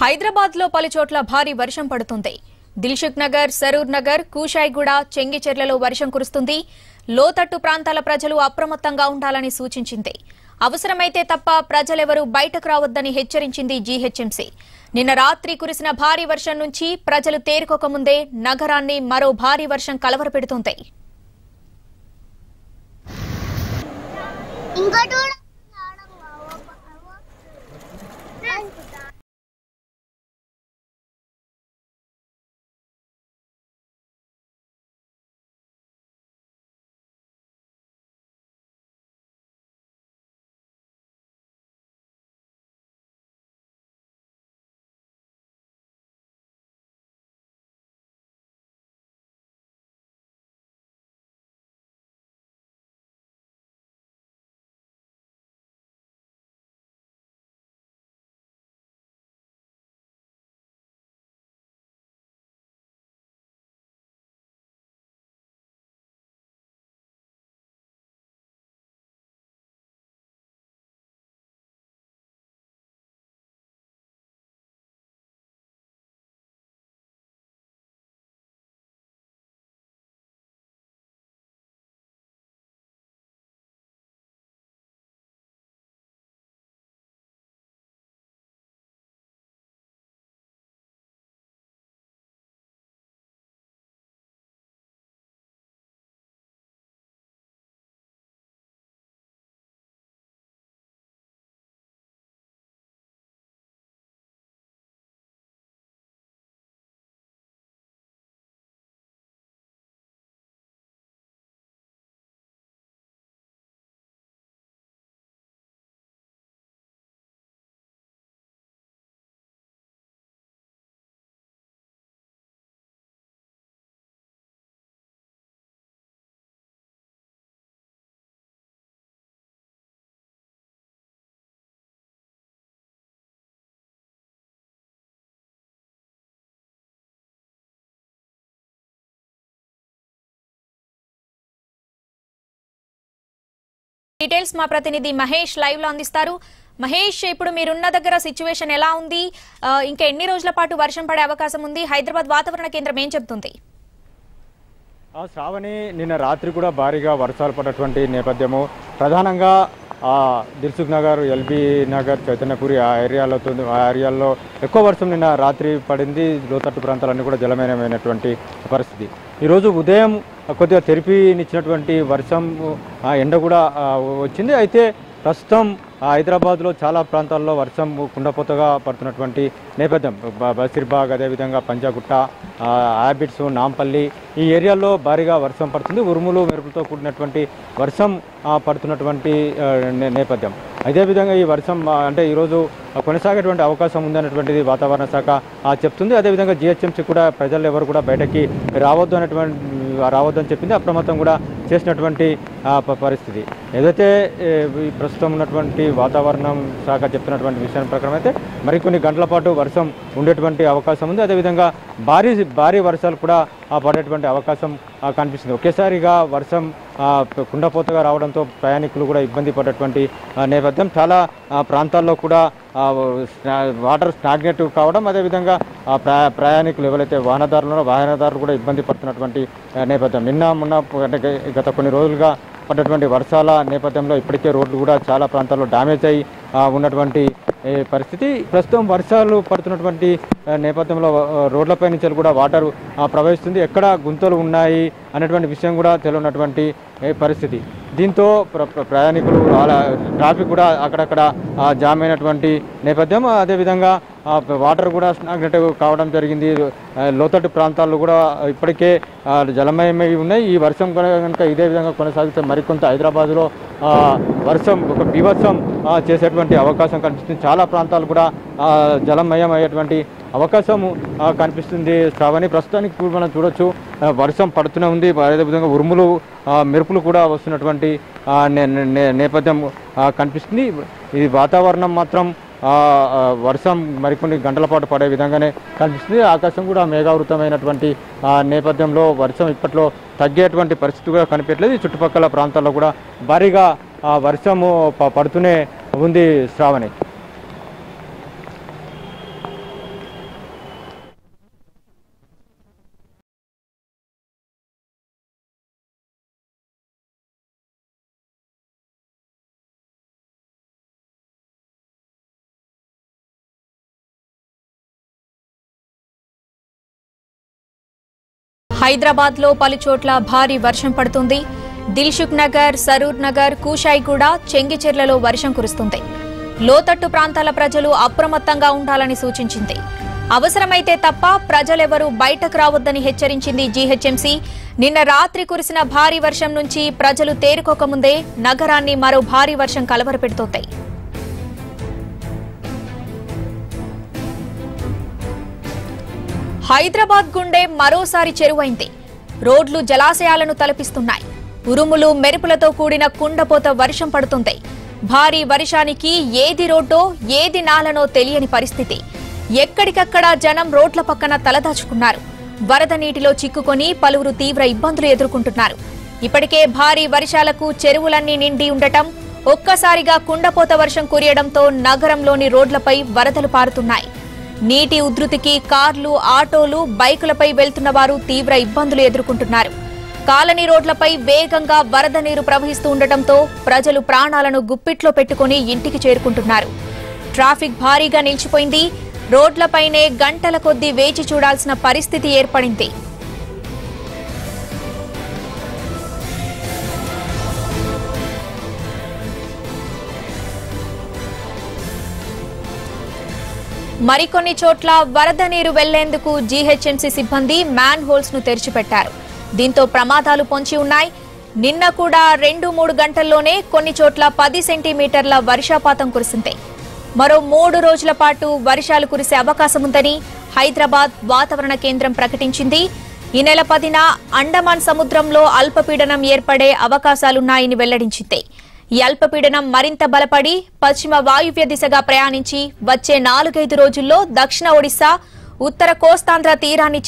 హైదరాబాద్ లో పలుచోట్ల భారీ వర్షం పడుతుంది. దిల్సుఖ్ నగర్, సరూర్ నగర్, కూషాయిగూడ, చెంగిచెర్లలో వర్షం కురుస్తుంది. లోతట్టు ప్రాంతాల ప్రజలు అప్రమత్తంగా ఉండాలని సూచించింది. అవసరమైతే తప్ప ప్రజలెవరూ బయటకు రావద్దని హెచ్చరించింది జీహెచ్ఎంసీ. నిన్న రాత్రి కురిసిన భారీ వర్షం నుంచి ప్రజలు తేరుకోకముందే నగరాన్ని మరో భారీ వర్షం కలవరపెడుతోంది. డీటెయిల్స్ మా ప్రతినిధి మహేష్ లైవ్ లో అందిస్తారు. మహేష్, ఇప్పుడు మీరున్న దగ్గర సిచ్యువేషన్ ఎలా ఉంది? ఇంకా ఎన్ని రోజుల పాటు వర్షం పడే అవకాశం ఉంది? హైదరాబాద్ వాతావరణ కేంద్రం ఏం చెబుతుంది? శ్రావణి, నిన్న రాత్రి కూడా భారీగా వర్షాలు పడ్డటువంటి నేపథ్యము ప్రధానంగా దిల్సుఖ్ నగర్, ఎల్బీ నగర్, చైతన్యపురి ఆ ఏరియాల్లో ఎక్కువ వర్షం నిన్న రాత్రి పడింది. లోతట్టు ప్రాంతాలన్నీ కూడా జలమయమైనటువంటి పరిస్థితి. ఈరోజు ఉదయం కొద్దిగా తెరిపినిచ్చినటువంటి వర్షం, ఎండ కూడా వచ్చింది. అయితే ప్రస్తుతం హైదరాబాద్లో చాలా ప్రాంతాల్లో వర్షం కుండపోతగా పడుతున్నటువంటి నేపథ్యం. బసిర్బాగ్, అదేవిధంగా పంజాగుట్ట, హ్యాబిట్స్, నాంపల్లి ఈ ఏరియాల్లో భారీగా వర్షం పడుతుంది. ఉరుములు మెరుపులతో కూడినటువంటి వర్షం పడుతున్నటువంటి నేపథ్యం. అదేవిధంగా ఈ వర్షం అంటే ఈరోజు కొనసాగేటువంటి అవకాశం ఉందనేటువంటిది వాతావరణ శాఖ చెప్తుంది. అదేవిధంగా జిహెచ్ఎంసీ కూడా ప్రజలు ఎవరు కూడా బయటకి రావద్దని చెప్పింది. అప్రమత్తం కూడా చేసినటువంటి పరిస్థితి. ఏదైతే ప్రస్తుతం ఉన్నటువంటి వాతావరణం శాఖ చెప్తున్నటువంటి విషయం ప్రకారం అయితే మరికొన్ని గంటల పాటు వర్షం ఉండేటువంటి అవకాశం ఉంది. అదేవిధంగా భారీ వర్షాలు కూడా పడేటువంటి అవకాశం కనిపిస్తుంది. ఒకేసారిగా వర్షం కుండపోతగా రావడంతో ప్రయాణికులు కూడా ఇబ్బంది పడేటువంటి నేపథ్యం. చాలా ప్రాంతాల్లో కూడా వాటర్ స్టాగ్నేట్ కావడం, అదేవిధంగా ప్రయాణికులు ఎవరైతే వాహనదారులు కూడా ఇబ్బంది పడుతున్నటువంటి నేపథ్యం. మొన్న అంటే గత కొన్ని రోజులుగా పడ్డటువంటి వర్షాల నేపథ్యంలో ఇప్పటికే రోడ్లు కూడా చాలా ప్రాంతాల్లో డ్యామేజ్ అయి ఉన్నటువంటి పరిస్థితి. ప్రస్తుతం వర్షాలు పడుతున్నటువంటి నేపథ్యంలో రోడ్లపై నుంచి కూడా వాటర్ ప్రవహిస్తుంది. ఎక్కడ గుంతలు ఉన్నాయి అనేటువంటి విషయం కూడా తెలియనటువంటి పరిస్థితి. దీంతో ప్రయాణికులు ట్రాఫిక్ కూడా అక్కడక్కడ జామ్ అయినటువంటి నేపథ్యం. అదేవిధంగా వాటర్ కూడా స్టాగ్నేట్ కావడం జరిగింది. లోతట్టు ప్రాంతాల్లో కూడా ఇప్పటికే జలమయమై ఉన్నాయి. ఈ వర్షం కనుక ఇదే విధంగా కొనసాగితే మరికొంత హైదరాబాద్లో వర్షం ఒక బీభత్సం చేసేటువంటి అవకాశం కనిపిస్తుంది. చాలా ప్రాంతాలు కూడా జలమయం అయ్యేటువంటి అవకాశం కనిపిస్తుంది శ్రావణి. ప్రస్తుతానికి మనం చూడొచ్చు వర్షం పడుతూనే ఉంది. అదేవిధంగా ఉరుములు మెరుపులు కూడా వస్తున్నటువంటి నేపథ్యం కనిపిస్తుంది. ఈ వాతావరణం మాత్రం వర్షం మరికొన్ని గంటల పాటు పడే విధంగానే కనిపిస్తుంది. ఆకాశం కూడా మేఘావృతమైనటువంటి నేపథ్యంలో వర్షం ఇప్పట్లో తగ్గేటువంటి పరిస్థితి కూడా కనిపించలేదు. ఈ చుట్టుపక్కల ప్రాంతాల్లో కూడా భారీగా వర్షము పడుతూనే ఉంది శ్రావణి. హైదరాబాద్ లో పలుచోట్ల భారీ వర్షం పడుతుంది. దిల్సుఖ్ నగర్, సరూర్ నగర్, కూషాయిగూడ, చెంగిచెర్లలో వర్షం కురుస్తుంది. లోతట్టు ప్రాంతాల ప్రజలు అప్రమత్తంగా ఉండాలని సూచించింది. అవసరమైతే తప్ప ప్రజలెవరూ బయటకు రావద్దని హెచ్చరించింది జీహెచ్ఎంసీ. నిన్న రాత్రి కురిసిన భారీ వర్షం నుంచి ప్రజలు తేరుకోకముందే నగరాన్ని మరో భారీ వర్షం కలవరపెడుతోంది. హైదరాబాద్ గుండె మరోసారి చెరువైంది. రోడ్లు జలాశయాలను తలపిస్తున్నాయి. ఉరుములు మెరుపులతో కూడిన కుండపోత వర్షం పడుతుంది. భారీ వర్షానికి ఏది రోడ్డో ఏది నాలనో తెలియని పరిస్థితి. ఎక్కడికక్కడ జనం రోడ్ల పక్కన తలదాచుకున్నారు. వరద నీటిలో చిక్కుకొని పలువురు తీవ్ర ఇబ్బందులు ఎదుర్కొంటున్నారు. ఇప్పటికే భారీ వర్షాలకు చెరువులన్నీ నిండి ఉండటం, ఒక్కసారిగా కుండపోత వర్షం కురియడంతో నగరంలోని రోడ్లపై వరదలు పారుతున్నాయి. నీటి ఉధృతికి కార్లు, ఆటోలు, బైకులపై వెళ్తున్న వారు తీవ్ర ఇబ్బందులు ఎదుర్కొంటున్నారు. కాలనీ రోడ్లపై వేగంగా వరద నీరు ప్రవహిస్తూ ఉండటంతో ప్రజలు ప్రాణాలను గుప్పిట్లో పెట్టుకుని ఇంటికి చేరుకుంటున్నారు. ట్రాఫిక్ భారీగా నిలిచిపోయింది. రోడ్లపైనే గంటల కొద్దీ వేచి చూడాల్సిన పరిస్థితి ఏర్పడింది. మరికొన్ని చోట్ల వరద నీరు వెళ్లేందుకు జీహెచ్ఎంసీ సిబ్బంది మ్యాన్ హోల్స్ ను తెరిచిపెట్టారు. దీంతో ప్రమాదాలు పొంచి ఉన్నాయి. నిన్న కూడా 2-3 గంటల్లోనే కొన్ని చోట్ల 10 సెంటీమీటర్ల వర్షపాతం కురిసింది. మరో 3 రోజుల పాటు వర్షాలు కురిసే అవకాశం ఉందని హైదరాబాద్ వాతావరణ కేంద్రం ప్రకటించింది. ఈ నెల 10న అండమాన్ సముద్రంలో అల్పపీడనం ఏర్పడే అవకాశాలున్నాయని వెల్లడించింది. ఈ అల్పపీడనం మరింత బలపడి పశ్చిమ వాయువ్య దిశగా ప్రయాణించి వచ్చే 4-5 రోజుల్లో దక్షిణ ఒడిశా, ఉత్తర కోస్తాంధ్ర తీరాన్ని